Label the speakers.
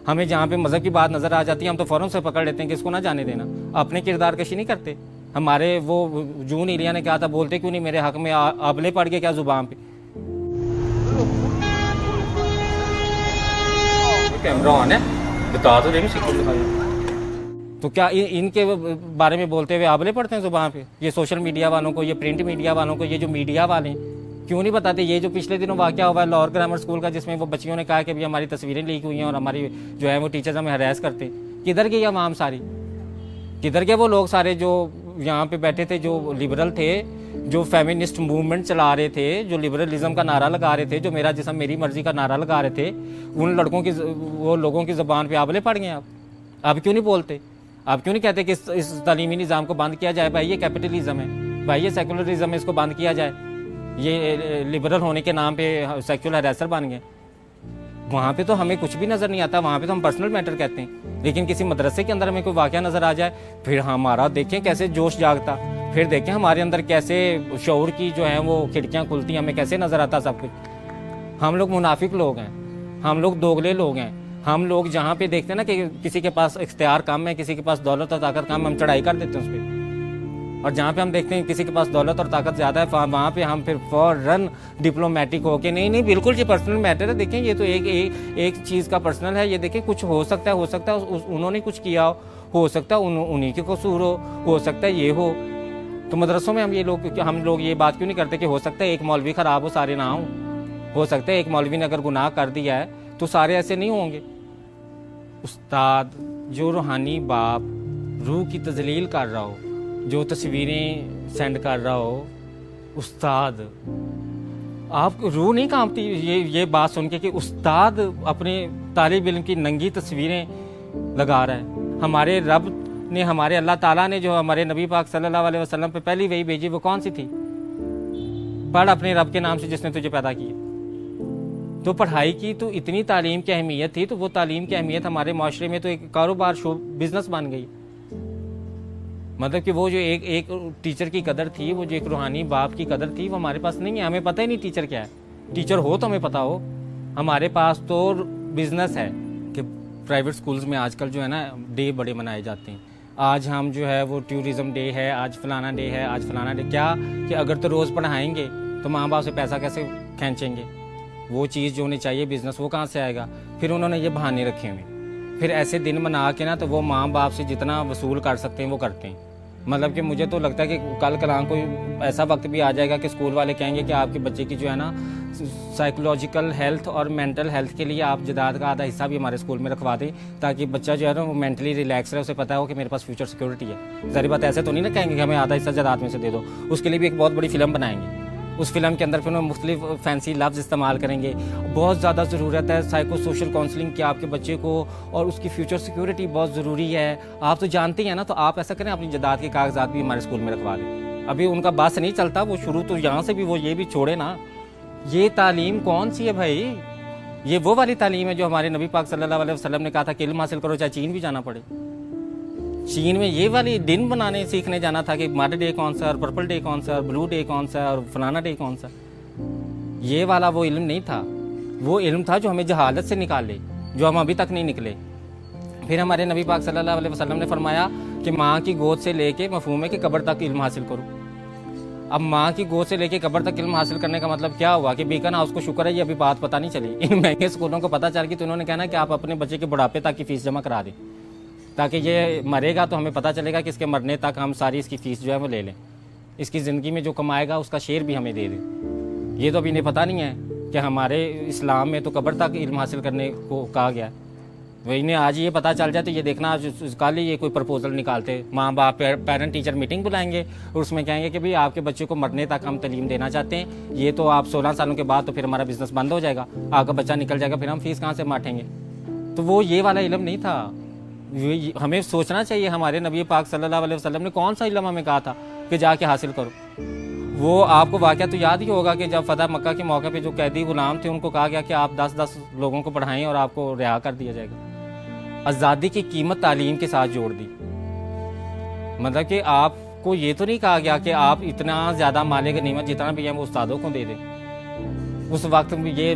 Speaker 1: ہمیں جہاں پہ مذہب کی بات نظر آ جاتی ہے ہم تو فوراً سے پکڑ لیتے ہیں کہ اس کو نہ جانے دینا. اپنے کردار کشی نہیں کرتے. ہمارے وہ جون ایریا نے کہا تھا بولتے کیوں نہیں میرے حق میں, ابلے پڑ گئے کیا زبان پہ. کیمرہ آن ہے, بتا تو رہی تو کیا ان کے بارے میں بولتے ہوئے آبلے پڑتے ہیں زبان پہ؟ یہ سوشل میڈیا والوں کو, یہ پرنٹ میڈیا والوں کو, یہ جو میڈیا والے ہیں کیوں نہیں بتاتے؟ یہ جو پچھلے دنوں واقعہ ہوا ہے لاہور گرامر اسکول کا, جس میں وہ بچیوں نے کہا کہ بھی ہماری تصویریں لیک ہوئی ہیں اور ہماری جو ہے وہ ٹیچرز ہمیں ہراس کرتے ہیں. کدھر گئی عوام ساری؟ کدھر گئے وہ لوگ سارے جو یہاں پہ بیٹھے تھے, جو لبرل تھے, جو فیمنسٹ موومنٹ چلا رہے تھے, جو لبرلزم کا نعرہ لگا رہے تھے, جو میرا جسم میری مرضی کا نعرہ لگا رہے تھے؟ ان لڑکوں کی, وہ لوگوں کی زبان پہ آبلے پڑ گئے. آپ کیوں نہیں بولتے؟ آپ کیوں نہیں کہتے کہ اس تعلیمی نظام کو بند کیا جائے؟ بھائی یہ کیپٹلزم ہے, بھائی یہ سیکولرزم ہے, اس کو بند کیا جائے. یہ لبرل ہونے کے نام پہ سیکچول ہراسر بن گئے. وہاں پہ تو ہمیں کچھ بھی نظر نہیں آتا, وہاں پہ تو ہم پرسنل میٹر کہتے ہیں. لیکن کسی مدرسے کے اندر ہمیں کوئی واقعہ نظر آ جائے, پھر ہمارا دیکھیں کیسے جوش جاگتا, پھر دیکھیں ہمارے اندر کیسے شعور کی جو ہے وہ کھڑکیاں کھلتی, ہمیں کیسے نظر آتا سب کچھ. ہم لوگ منافق لوگ ہیں, ہم لوگ دوگلے لوگ ہیں. ہم لوگ جہاں پہ دیکھتے ہیں نا کہ کسی کے پاس اختیار کم ہے, کسی کے پاس دولت اور طاقت کم ہے, ہم چڑھائی کر دیتے ہیں اس پہ. اور جہاں پہ ہم دیکھتے ہیں کسی کے پاس دولت اور طاقت زیادہ ہے, وہاں پہ ہم پھر فوراً ڈپلومیٹک ہو کے نہیں بالکل یہ پرسنل میٹر ہے. دیکھیں یہ تو ایک چیز کا پرسنل ہے, یہ دیکھیں کچھ ہو سکتا ہے انہوں نے کچھ کیا ہو سکتا ہے انہی کے قصور ہو سکتا ہے یہ ہو. تو مدرسوں میں ہم لوگ یہ بات کیوں نہیں کرتے کہ ہو سکتا ہے ایک مولوی خراب ہو سارے نہ ہوں, ہو سکتا ہے ایک مولوی نے اگر گناہ کر دیا ہے تو سارے ایسے نہیں ہوں گے. استاد جو روحانی باپ روح کی تذلیل کر رہا ہو, جو تصویریں سینڈ کر رہا ہو, استاد آپ روح نہیں کانپتی یہ بات سن کے کہ استاد اپنے طالب علم کی ننگی تصویریں لگا رہا ہے؟ ہمارے رب نے, ہمارے اللہ تعالیٰ نے جو ہمارے نبی پاک صلی اللہ علیہ وسلم پہ پہلی وحی بھیجی وہ کون سی تھی؟ پڑھ اپنے رب کے نام سے جس نے تجھے پیدا کیا. تو پڑھائی کی تو اتنی تعلیم کی اہمیت تھی, تو وہ تعلیم کی اہمیت ہمارے معاشرے میں تو ایک کاروبار بزنس بن گئی. مطلب کہ وہ جو ایک ٹیچر کی قدر تھی, وہ جو ایک روحانی باپ کی قدر تھی, وہ ہمارے پاس نہیں ہے. ہمیں پتہ ہی نہیں ٹیچر کیا ہے. ٹیچر ہو تو ہمیں پتہ ہو. ہمارے پاس تو بزنس ہے کہ پرائیویٹ سکولز میں آج کل جو ہے نا ڈے بڑے منائے جاتے ہیں. آج ہم جو ہے وہ ٹیورزم ڈے ہے, آج فلانا ڈے ہے, آج فلانا ڈے. کیا کہ اگر تو روز پڑھائیں گے تو ماں باپ سے پیسہ کیسے کھینچیں گے؟ وہ چیز جو ہونی چاہیے بزنس وہ کہاں سے آئے گا؟ پھر انہوں نے یہ بہانے رکھے ہوئے, پھر ایسے دن منا کے نا تو وہ ماں باپ سے جتنا وصول کر سکتے ہیں وہ کرتے ہیں. مطلب کہ مجھے تو لگتا ہے کہ کل کلام کوئی ایسا وقت بھی آ جائے گا کہ اسکول والے کہیں گے کہ آپ کے بچے کی جو ہے نا سائیکولوجیکل ہیلتھ اور مینٹل ہیلتھ کے لیے آپ جداد کا آدھا حصہ بھی ہمارے اسکول میں رکھوا دیں, تاکہ بچہ جو ہے نا وہ مینٹلی ریلیکس رہے, اسے پتہ ہو کہ میرے پاس فیوچر سیکورٹی ہے. ظاہر بات ایسے تو نہیں نا کہیں گے کہ ہمیں آدھا حصہ جداد میں سے دے دو. اس کے لیے بھی ایک بہت بڑی فلم بنائیں گے. اس فلم کے اندر پھر انہوں مختلف فینسی لفظ استعمال کریں گے. بہت زیادہ ضرورت ہے سائیکو سوشل کاؤنسلنگ کی آپ کے بچے کو, اور اس کی فیوچر سیکورٹی بہت ضروری ہے. آپ تو جانتے ہیں نا, تو آپ ایسا کریں اپنی جداد کے کاغذات بھی ہمارے اسکول میں رکھوا دیں. ابھی ان کا بس نہیں چلتا, وہ شروع تو یہاں سے بھی وہ یہ بھی چھوڑے نا. یہ تعلیم کون سی ہے بھائی؟ یہ وہ والی تعلیم ہے جو ہمارے نبی پاک صلی اللہ علیہ وسلم نے کہا تھا کہ علم حاصل کرو چاہے چین بھی جانا پڑے. چین میں یہ والی دن بنانے سیکھنے جانا تھا کہ مڈ ڈے کون سا, اور پرپل ڈے کون سا, اور بلو ڈے کون سا, اور فلانا ڈے کون سا. یہ والا وہ علم نہیں تھا. وہ علم تھا جو ہمیں جہالت سے نکالے, جو ہم ابھی تک نہیں نکلے. پھر ہمارے نبی پاک صلی اللہ علیہ وسلم نے فرمایا کہ ماں کی گود سے لے کے مفہوم ہے کہ قبر تک علم حاصل کرو. اب ماں کی گود سے لے کے قبر تک علم حاصل کرنے کا مطلب کیا ہوا کہ بیکن ہاؤس کو شکر ہے یہ ابھی بات پتہ نہیں چلی. ان مہنگے اسکولوں کو پتہ چل گئی تو انہوں نے کہنا کہ آپ اپنے بچے کے بڑھاپے تک کی فیس جمع کرا دیں, تاکہ یہ مرے گا تو ہمیں پتہ چلے گا کہ اس کے مرنے تک ہم ساری اس کی فیس جو ہے وہ لے لیں. اس کی زندگی میں جو کمائے گا اس کا شیئر بھی ہمیں دے دیں. یہ تو ابھی انہیں پتہ نہیں ہے کہ ہمارے اسلام میں تو قبر تک علم حاصل کرنے کو کہا گیا. وہ انہیں آج یہ پتہ چل جائے تو یہ دیکھنا کل ہی یہ کوئی پرپوزل نکالتے, ماں باپ پیرنٹ ٹیچر میٹنگ بلائیں گے اور اس میں کہیں گے کہ بھئی آپ کے بچے کو مرنے تک ہم تعلیم دینا چاہتے ہیں. یہ تو آپ 16 سالوں کے بعد تو پھر ہمارا بزنس بند ہو جائے گا, آپ کا بچہ نکل جائے گا, پھر ہم فیس کہاں سے ماٹیں گے. تو وہ یہ والا علم نہیں تھا. ہمیں سوچنا چاہیے ہمارے نبی پاک صلی اللہ علیہ وسلم نے کون سا علم ہمیں کہا تھا کہ جا کے حاصل کرو. وہ آپ کو واقعہ تو یاد ہی ہوگا کہ جب فتح مکہ کے موقع پہ جو قیدی غلام تھے ان کو کہا گیا کہ آپ 10 لوگوں کو پڑھائیں اور آپ کو رہا کر دیا جائے گا. آزادی کی قیمت تعلیم کے ساتھ جوڑ دی. مطلب کہ آپ کو یہ تو نہیں کہا گیا کہ آپ اتنا زیادہ مال غنیمت جتنا بھی ہے وہ استادوں کو دے دیں. اس وقت یہ